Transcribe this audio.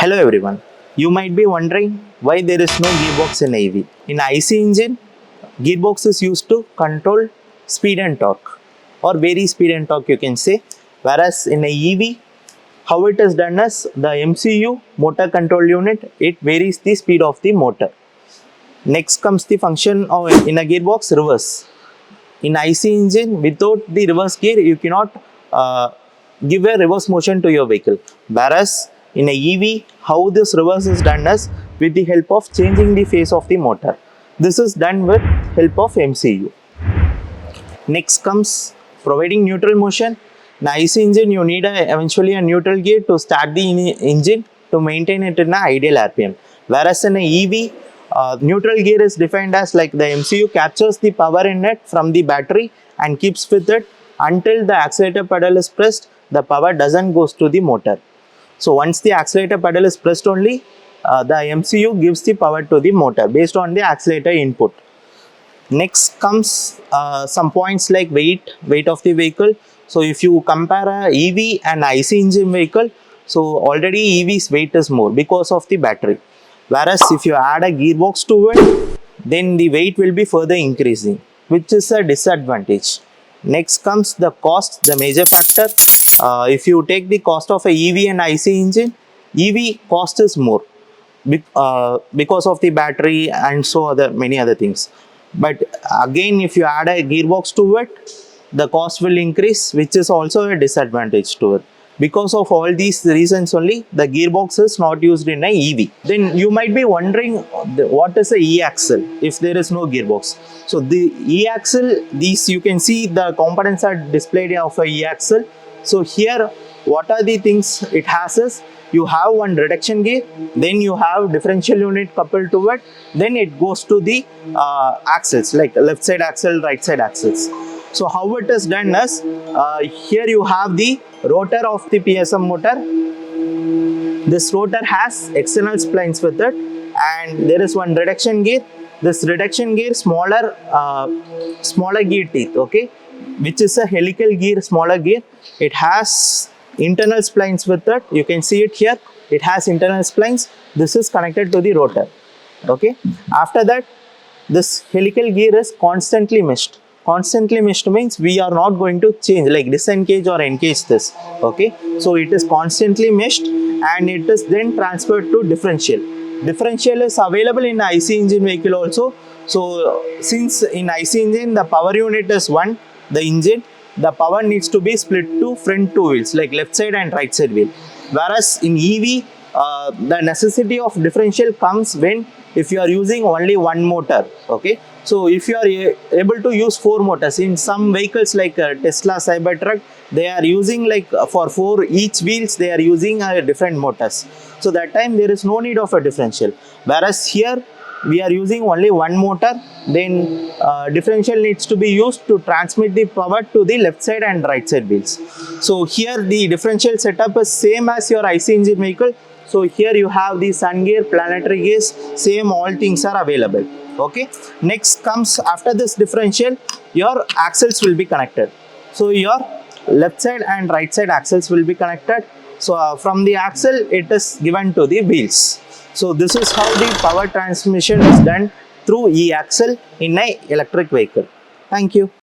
Hello everyone. You might be wondering why there is no gearbox in EV. In IC engine, gearbox is used to control speed and torque, or vary speed and torque you can say. Whereas in a EV, how it is done is the MCU, motor control unit, it varies the speed of the motor. Next comes the function of in a gearbox reverse. In IC engine, without the reverse gear, you cannot give a reverse motion to your vehicle. Whereas in a EV, how this reverse is done is with the help of changing the phase of the motor. This is done with help of MCU. Next comes providing neutral motion. In IC engine, you need eventually a neutral gear to start the engine to maintain it in an ideal RPM. Whereas in a EV, neutral gear is defined as like the MCU captures the power in it from the battery and keeps with it until the accelerator pedal is pressed. The power doesn't goes to the motor. So once the accelerator pedal is pressed only, the MCU gives the power to the motor based on the accelerator input. Next comes some points like weight of the vehicle. So if you compare a EV and IC engine vehicle, so already EV's weight is more because of the battery. Whereas if you add a gearbox to it, then the weight will be further increasing, which is a disadvantage. Next comes the cost, the major factor. If you take the cost of a EV and IC engine, EV cost is more because of the battery and so many other things. But again, if you add a gearbox to it, the cost will increase, which is also a disadvantage to it. Because of all these reasons only, the gearbox is not used in a EV. Then you might be wondering what is a E-axle if there is no gearbox. So the E-axle, these you can see the components are displayed of a E-axle. So here what are the things it has is, you have one reduction gear, then you have differential unit coupled to it, then it goes to the axles like left side axle, right side axles. So how it is done is, here you have the rotor of the PSM motor. This rotor has external splines with it, and there is one reduction gear. This reduction gear smaller gear teeth, okay, which is a helical gear, smaller gear. It has internal splines with it. You can see it here. It has internal splines. This is connected to the rotor. Okay. After that, this helical gear is constantly meshed. Constantly meshed means we are not going to change, like disengage or engage this. Okay. So it is constantly meshed and it is then transferred to differential. Differential is available in IC engine vehicle also. So since in IC engine the power unit is one, the engine, the power needs to be split to front two wheels like left side and right side wheel. Whereas in EV, the necessity of differential comes when if you are using only one motor. Okay, so if you are able to use four motors in some vehicles like Tesla Cybertruck, they are using like for four each wheels they are using different motors. So that time there is no need of a differential. Whereas here we are using only one motor, then differential needs to be used to transmit the power to the left side and right side wheels. So here the differential setup is same as your IC engine vehicle. So here you have the sun gear, planetary gears, same all things are available. Okay. Next comes after this differential, your axles will be connected. So your left side and right side axles will be connected. So from the axle it is given to the wheels. So this is how the power transmission is done through E-axle in an electric vehicle. Thank you.